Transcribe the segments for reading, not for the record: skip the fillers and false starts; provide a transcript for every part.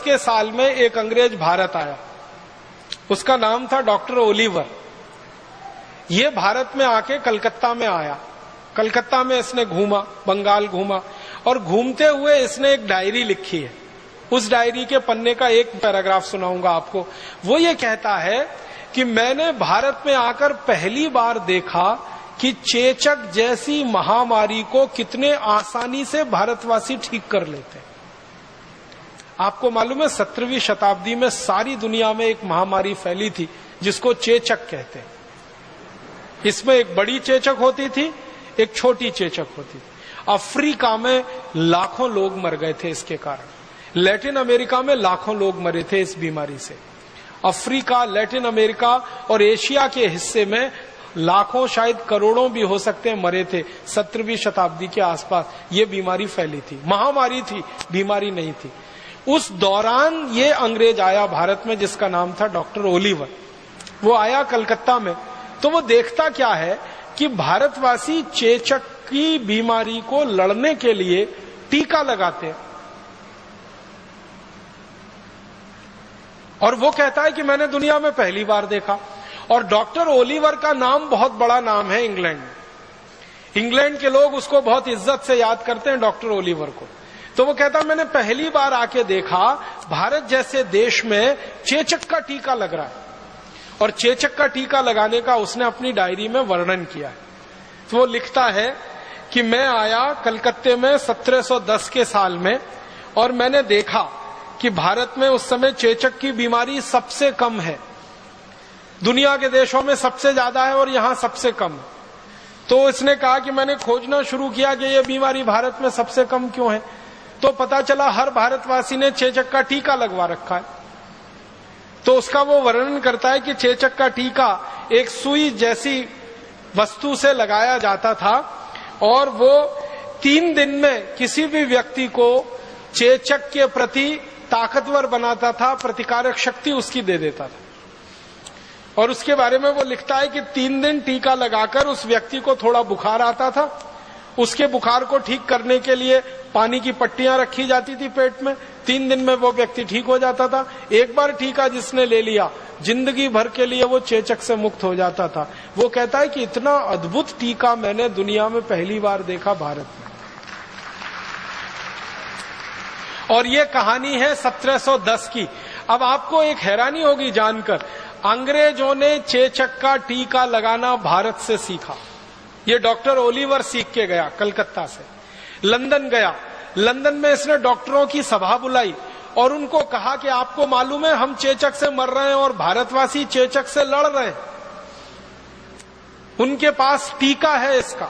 के साल में एक अंग्रेज भारत आया, उसका नाम था डॉक्टर ओलिवर। ये भारत में आके कलकत्ता में आया, कलकत्ता में इसने घूमा, बंगाल घूमा, और घूमते हुए इसने एक डायरी लिखी है। उस डायरी के पन्ने का एक पैराग्राफ सुनाऊंगा आपको। वो ये कहता है कि मैंने भारत में आकर पहली बार देखा कि चेचक जैसी महामारी को कितने आसानी से भारतवासी ठीक कर लेते हैं। आपको मालूम है 17वीं शताब्दी में सारी दुनिया में एक महामारी फैली थी जिसको चेचक कहते हैं। इसमें एक बड़ी चेचक होती थी, एक छोटी चेचक होती थी। अफ्रीका में लाखों लोग मर गए थे इसके कारण। लैटिन अमेरिका में लाखों लोग मरे थे इस बीमारी से। अफ्रीका, लैटिन अमेरिका और एशिया के हिस्से में लाखों, शायद करोड़ों भी हो सकते हैं, मरे थे 17वीं शताब्दी के आसपास। ये बीमारी फैली थी, महामारी थी, बीमारी नहीं थी। उस दौरान ये अंग्रेज आया भारत में जिसका नाम था डॉक्टर ओलिवर। वो आया कलकत्ता में, तो वो देखता क्या है कि भारतवासी चेचक की बीमारी को लड़ने के लिए टीका लगाते हैं। और वो कहता है कि मैंने दुनिया में पहली बार देखा। और डॉक्टर ओलिवर का नाम बहुत बड़ा नाम है इंग्लैंड में। इंग्लैंड के लोग उसको बहुत इज्जत से याद करते हैं, डॉक्टर ओलिवर को। तो वो कहता मैंने पहली बार आके देखा भारत जैसे देश में चेचक का टीका लग रहा है। और चेचक का टीका लगाने का उसने अपनी डायरी में वर्णन किया है। तो वो लिखता है कि मैं आया कलकत्ते में 1710 के साल में, और मैंने देखा कि भारत में उस समय चेचक की बीमारी सबसे कम है। दुनिया के देशों में सबसे ज्यादा है और यहां सबसे कम है। तो इसने कहा कि मैंने खोजना शुरू किया कि यह बीमारी भारत में सबसे कम क्यों है। तो पता चला हर भारतवासी ने चेचक का टीका लगवा रखा है। तो उसका वो वर्णन करता है कि चेचक का टीका एक सुई जैसी वस्तु से लगाया जाता था, और वो 3 दिन में किसी भी व्यक्ति को चेचक के प्रति ताकतवर बनाता था, प्रतिकारक शक्ति उसकी दे देता था। और उसके बारे में वो लिखता है कि 3 दिन टीका लगाकर उस व्यक्ति को थोड़ा बुखार आता था। उसके बुखार को ठीक करने के लिए पानी की पट्टियां रखी जाती थी पेट में। 3 दिन में वो व्यक्ति ठीक हो जाता था। एक बार टीका जिसने ले लिया, जिंदगी भर के लिए वो चेचक से मुक्त हो जाता था। वो कहता है कि इतना अद्भुत टीका मैंने दुनिया में पहली बार देखा भारत में। और ये कहानी है 1710 की। अब आपको एक हैरानी होगी जानकर, अंग्रेजों ने चेचक का टीका लगाना भारत से सीखा। ये डॉक्टर ओलिवर सीख के गया कलकत्ता से, लंदन गया। लंदन में इसने डॉक्टरों की सभा बुलाई और उनको कहा कि आपको मालूम है हम चेचक से मर रहे हैं और भारतवासी चेचक से लड़ रहे हैं, उनके पास टीका है इसका।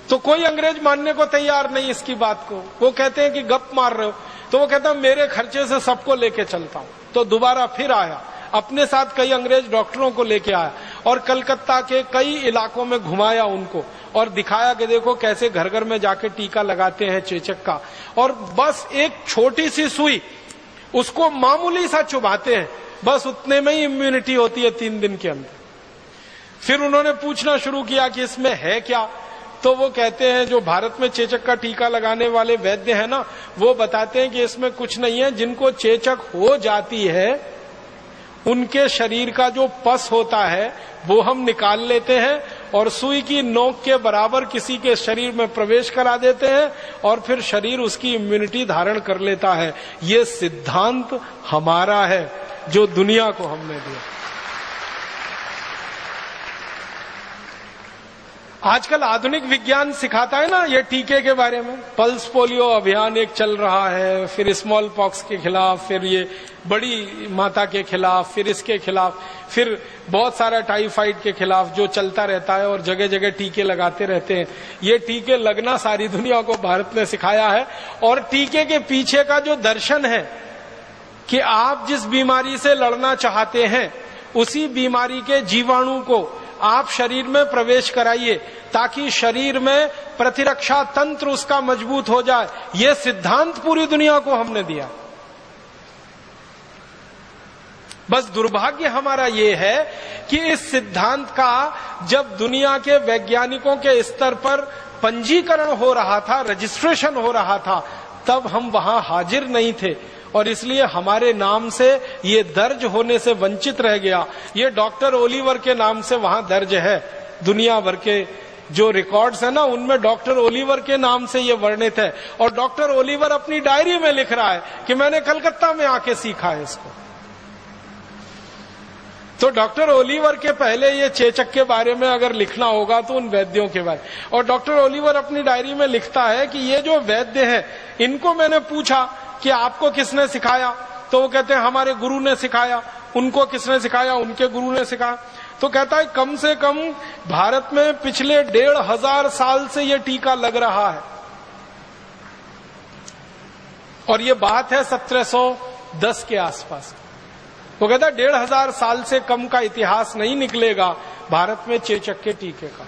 तो कोई अंग्रेज मानने को तैयार नहीं इसकी बात को। वो कहते हैं कि गप मार रहे हो। तो वो कहता है मेरे खर्चे से सबको लेके चलता हूं। तो दोबारा फिर आया, अपने साथ कई अंग्रेज डॉक्टरों को लेके आया और कलकत्ता के कई इलाकों में घुमाया उनको और दिखाया कि देखो कैसे घर घर में जाके टीका लगाते हैं चेचक का। और बस एक छोटी सी सुई, उसको मामूली सा चुभाते हैं, बस उतने में ही इम्यूनिटी होती है 3 दिन के अंदर। फिर उन्होंने पूछना शुरू किया कि इसमें है क्या। तो वो कहते हैं, जो भारत में चेचक का टीका लगाने वाले वैद्य हैं ना, वो बताते हैं कि इसमें कुछ नहीं है। जिनको चेचक हो जाती है उनके शरीर का जो पस होता है वो हम निकाल लेते हैं और सुई की नोक के बराबर किसी के शरीर में प्रवेश करा देते हैं और फिर शरीर उसकी इम्यूनिटी धारण कर लेता है। ये सिद्धांत हमारा है जो दुनिया को हमने दिया। आजकल आधुनिक विज्ञान सिखाता है ना ये टीके के बारे में। पल्स पोलियो अभियान एक चल रहा है, फिर स्मॉल पॉक्स के खिलाफ, फिर ये बड़ी माता के खिलाफ, फिर इसके खिलाफ, फिर बहुत सारा टाइफाइड के खिलाफ जो चलता रहता है और जगह जगह टीके लगाते रहते हैं। ये टीके लगना सारी दुनिया को भारत ने सिखाया है। और टीके के पीछे का जो दर्शन है कि आप जिस बीमारी से लड़ना चाहते हैं उसी बीमारी के जीवाणु को आप शरीर में प्रवेश कराइए ताकि शरीर में प्रतिरक्षा तंत्र उसका मजबूत हो जाए। यह सिद्धांत पूरी दुनिया को हमने दिया। बस दुर्भाग्य हमारा यह है कि इस सिद्धांत का जब दुनिया के वैज्ञानिकों के स्तर पर पंजीकरण हो रहा था, रजिस्ट्रेशन हो रहा था, तब हम वहां हाजिर नहीं थे और इसलिए हमारे नाम से ये दर्ज होने से वंचित रह गया। ये डॉक्टर ओलिवर के नाम से वहां दर्ज है। दुनिया भर के जो रिकॉर्ड्स है ना, उनमें डॉक्टर ओलिवर के नाम से ये वर्णित है। और डॉक्टर ओलिवर अपनी डायरी में लिख रहा है कि मैंने कलकत्ता में आके सीखा है इसको। तो डॉक्टर ओलिवर के पहले ये चेचक के बारे में अगर लिखना होगा तो उन वैद्यों के बारे। और डॉक्टर ओलिवर अपनी डायरी में लिखता है कि ये जो वैद्य है, इनको मैंने पूछा कि आपको किसने सिखाया, तो वो कहते हैं हमारे गुरु ने सिखाया। उनको किसने सिखाया, उनके गुरु ने सिखाया। तो कहता है कम से कम भारत में पिछले 1500 साल से ये टीका लग रहा है। और ये बात है 1710 के आसपास। वो कहता है 1500 साल से कम का इतिहास नहीं निकलेगा भारत में चेचक के टीके का।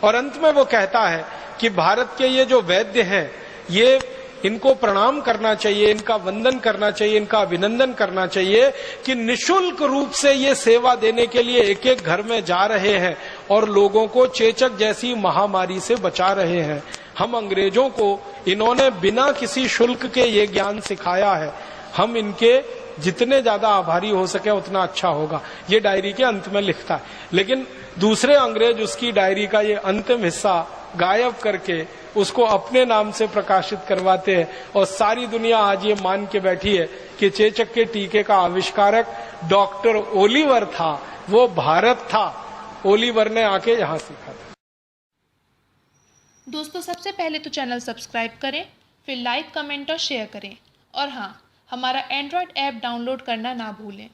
और अंत में वो कहता है कि भारत के ये जो वैद्य हैं, ये इनको प्रणाम करना चाहिए, इनका वंदन करना चाहिए, इनका अभिनंदन करना चाहिए कि निशुल्क रूप से ये सेवा देने के लिए एक एक घर में जा रहे हैं और लोगों को चेचक जैसी महामारी से बचा रहे हैं। हम अंग्रेजों को इन्होंने बिना किसी शुल्क के ये ज्ञान सिखाया है। हम इनके जितने ज्यादा आभारी हो सके उतना अच्छा होगा, ये डायरी के अंत में लिखता है। लेकिन दूसरे अंग्रेज उसकी डायरी का ये अंतिम हिस्सा गायब करके उसको अपने नाम से प्रकाशित करवाते हैं। और सारी दुनिया आज ये मान के बैठी है कि चेचक के टीके का आविष्कारक डॉक्टर ओलिवर था, वो भारत था। ओलिवर ने आके यहां सीखा था। दोस्तों, सबसे पहले तो चैनल सब्सक्राइब करें, फिर लाइक, कमेंट और शेयर करें। और हाँ, हमारा एंड्रॉयड ऐप डाउनलोड करना ना भूलें।